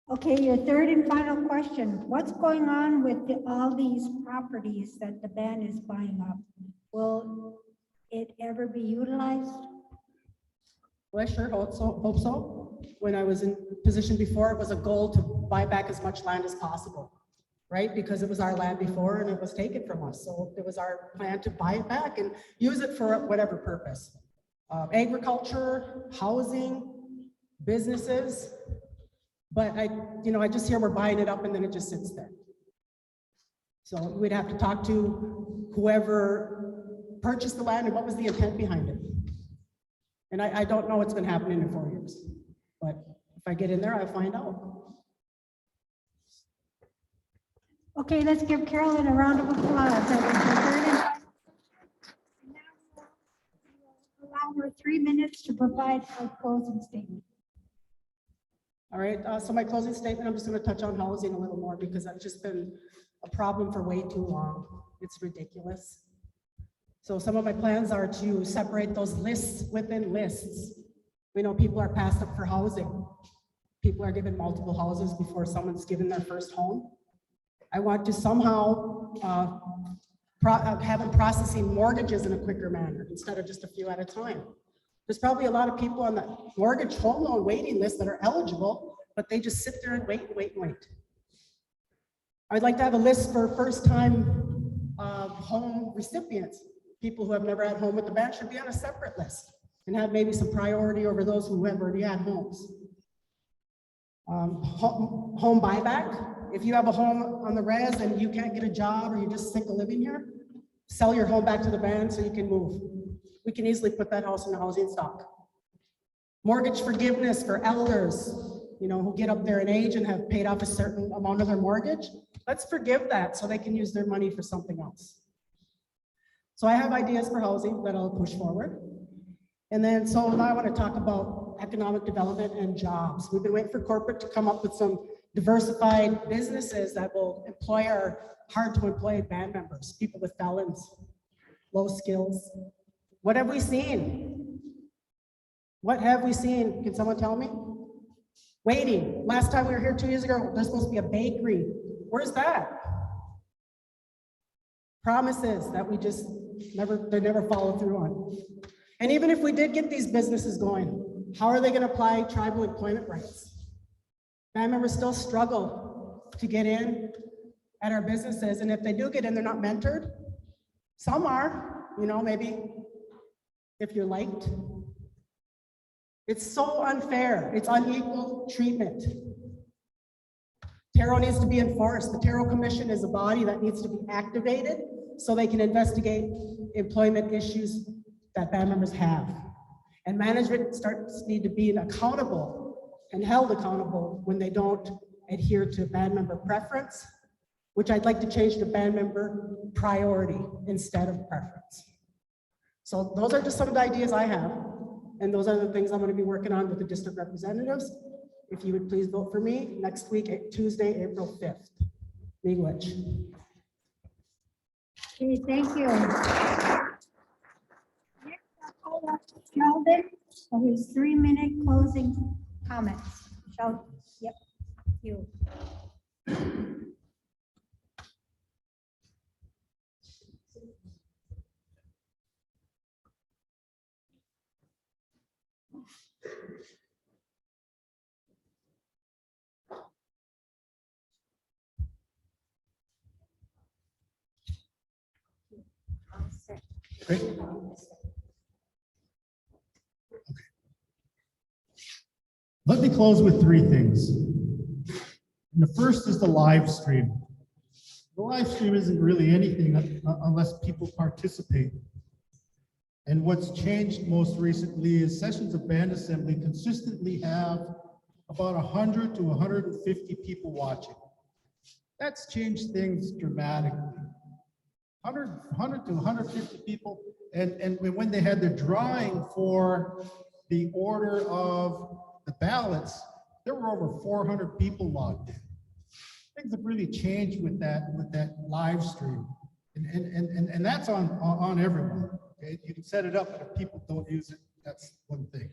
Okay, your third and final question. What's going on with all these properties that the band is buying up? Will it ever be utilized? Well, I sure hope so. When I was in position before, it was a goal to buy back as much land as possible, right? Because it was our land before and it was taken from us. So it was our plan to buy it back and use it for whatever purpose. Agriculture, housing, businesses. But I just hear we're buying it up and then it just sits there. So we'd have to talk to whoever purchased the land and what was the intent behind it. And I don't know what's been happening in 4 years, but if I get in there, I'll find out. Okay, let's give Carolyn a round of applause. That was her third and final. And now we'll allow her 3 minutes to provide a closing statement. All right, so my closing statement, I'm just going to touch on housing a little more because that's just been a problem for way too long. It's ridiculous. So some of my plans are to separate those lists within lists. We know people are passed up for housing. People are given multiple houses before someone's given their first home. I want to somehow have them processing mortgages in a quicker manner instead of just a few at a time. There's probably a lot of people on the mortgage home loan waiting list that are eligible, but they just sit there and wait and wait and wait. I'd like to have a list for first-time home recipients. People who have never had home with the bank should be on a separate list and have maybe some priority over those who have already had homes. Home buyback. If you have a home on the res and you can't get a job or you're just sick of living here, sell your home back to the band so you can move. We can easily put that house in the housing stock. Mortgage forgiveness for elders, you know, who get up there in age and have paid off a certain amount of their mortgage. Let's forgive that so they can use their money for something else. So I have ideas for housing that I'll push forward. And then, so now I want to talk about economic development and jobs. We've been waiting for corporate to come up with some diversified businesses that will employ our hard to employ band members, people with felons, low skills. What have we seen? What have we seen? Can someone tell me? Waiting. Last time we were here 2 years ago, there's supposed to be a bakery. Where's that? Promises that we just they never follow through on. And even if we did get these businesses going, how are they going to apply tribal employment rights? Band members still struggle to get in at our businesses. And if they do get in, they're not mentored. Some are, you know, maybe if you're liked. It's so unfair. It's unequal treatment. TARO needs to be enforced. The TARO Commission is a body that needs to be activated so they can investigate employment issues that band members have. And management need to be accountable and held accountable when they don't adhere to band member preference, which I'd like to change to band member priority instead of preference. So those are just some of the ideas I have. And those are the things I'm going to be working on with the district representatives. If you would please vote for me next week, Tuesday, April 5th. Miigwech. Okay, thank you. Next, I'll call up Sheldon for his 3-minute closing comments. Sheldon, yep, you. Great. Let me close with 3 things. And the first is the live stream. The live stream isn't really anything unless people participate. And what's changed most recently is sessions of band assembly consistently have about 100 to 150 people watching. That's changed things dramatically. 100 to 150 people, and when they had the drawing for the order of the ballots, there were over 400 people logged in. Things have really changed with that live stream, and that's on everyone. Okay? You can set it up, but if people don't use it, that's one thing.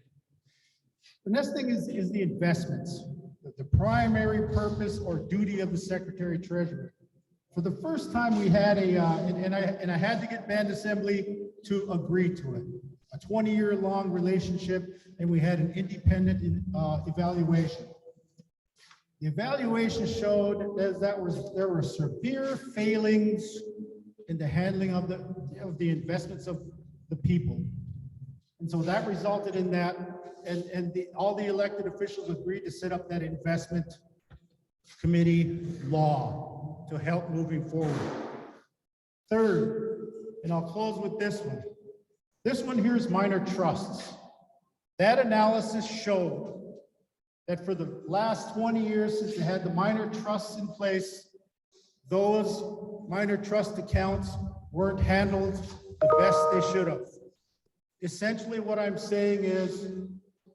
The next thing is the investments, the primary purpose or duty of the Secretary Treasurer. For the first time, we had and I had to get band assembly to agree to it. A 20-year-long relationship, and we had an independent evaluation. The evaluation showed that there were severe failings in the handling of the investments of the people, and so that resulted in that, and all the elected officials agreed to set up that investment committee law to help moving forward. Third, and I'll close with this one. This one here is minor trusts. That analysis showed that for the last 20 years since they had the minor trusts in place, those minor trust accounts weren't handled the best they should have. Essentially, what I'm saying is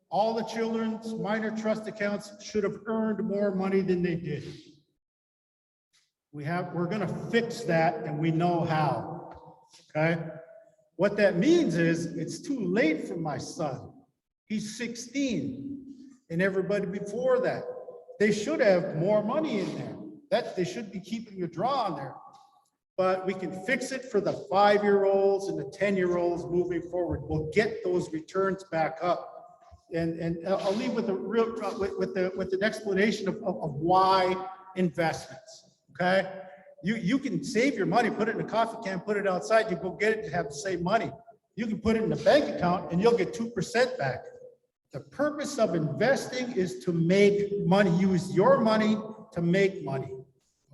all the children's minor trust accounts should have earned more money than they did. We're going to fix that, and we know how. Okay? What that means is it's too late for my son. He's 16, and everybody before that. They should have more money in there. That they should be keeping a draw on there. But we can fix it for the 5-year-olds and the 10-year-olds moving forward. We'll get those returns back up. And I'll leave with a real with an explanation of why investments. Okay, you can save your money, put it in a coffee can, put it outside, you go get it to have the same money. You can put it in a bank account and you'll get 2% back. The purpose of investing is to make money. Use your money to make money.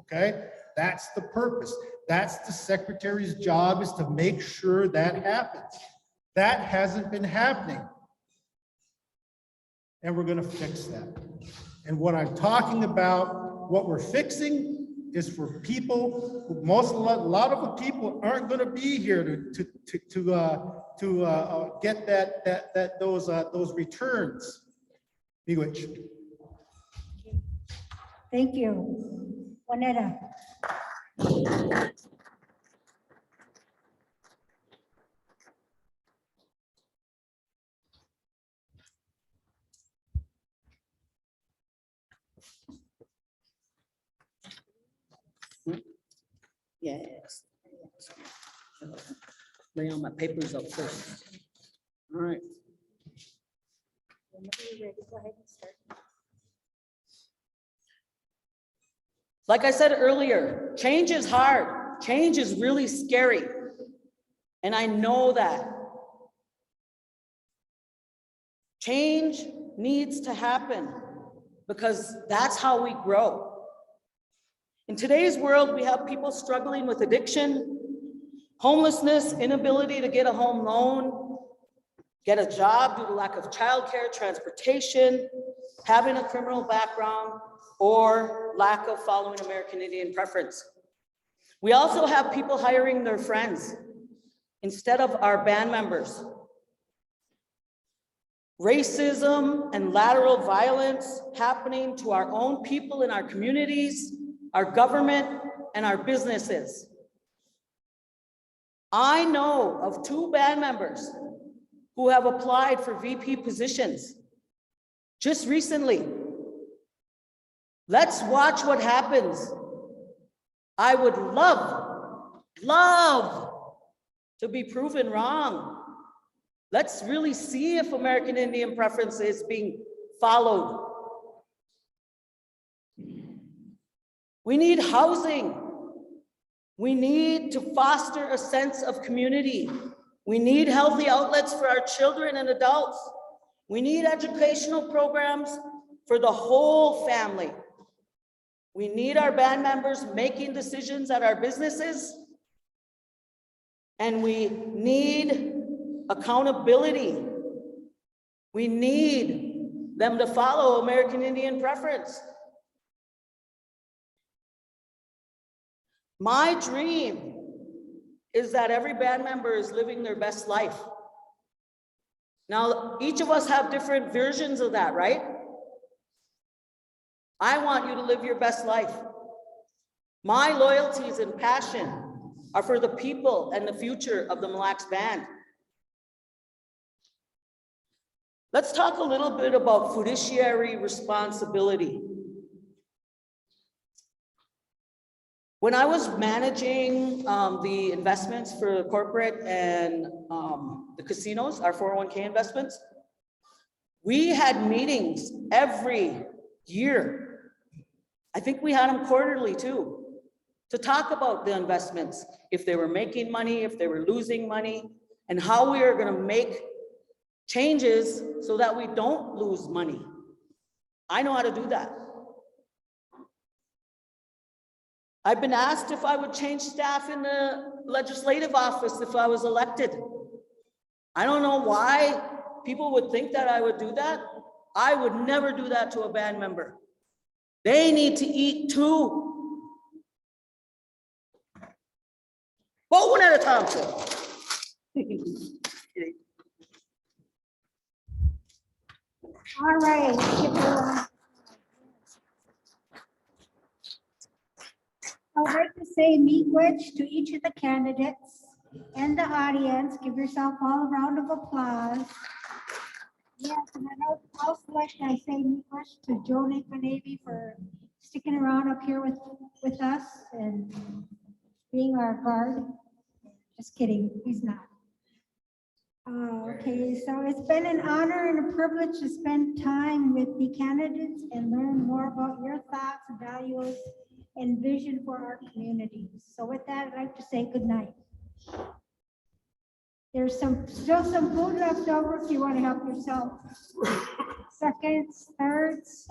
Okay, that's the purpose. That's the secretary's job, is to make sure that happens. That hasn't been happening. And we're going to fix that. And what I'm talking about, what we're fixing is for people, a lot of the people aren't going to be here to get those returns. Miigwech. Thank you. Juanetta. Yes. Lay on my papers up first. All right. Whenever you're ready, go ahead and start. Like I said earlier, change is hard. Change is really scary. And I know that. Change needs to happen because that's how we grow. In today's world, we have people struggling with addiction, homelessness, inability to get a home loan, get a job due to lack of childcare, transportation, having a criminal background, or lack of following American Indian preference. We also have people hiring their friends instead of our band members. Racism and lateral violence happening to our own people in our communities, our government, and our businesses. I know of 2 band members who have applied for VP positions just recently. Let's watch what happens. I would love to be proven wrong. Let's really see if American Indian preference is being followed. We need housing. We need to foster a sense of community. We need healthy outlets for our children and adults. We need educational programs for the whole family. We need our band members making decisions at our businesses. And we need accountability. We need them to follow American Indian preference. My dream is that every band member is living their best life. Now, each of us have different versions of that, right? I want you to live your best life. My loyalties and passion are for the people and the future of the Mille Lacs Band. Let's talk a little bit about fiduciary responsibility. When I was managing the investments for corporate and the casinos, our 401k investments, we had meetings every year. I think we had them quarterly too, to talk about the investments, if they were making money, if they were losing money, and how we are going to make changes so that we don't lose money. I know how to do that. I've been asked if I would change staff in the legislative office if I was elected. I don't know why people would think that I would do that. I would never do that to a band member. They need to eat too. Vote one at a time, sir. All right. I would like to say miigwech to each of the candidates and the audience. Give yourself all a round of applause. Yes, and I'd also like to say miigwech to Joe Nick for sticking around up here with us and being our guard. Just kidding, he's not. Okay, so it's been an honor and a privilege to spend time with the candidates and learn more about your thoughts, values, and vision for our communities. So with that, I'd like to say good night. There's still some food left over if you want to help yourself. Seconds, thirds.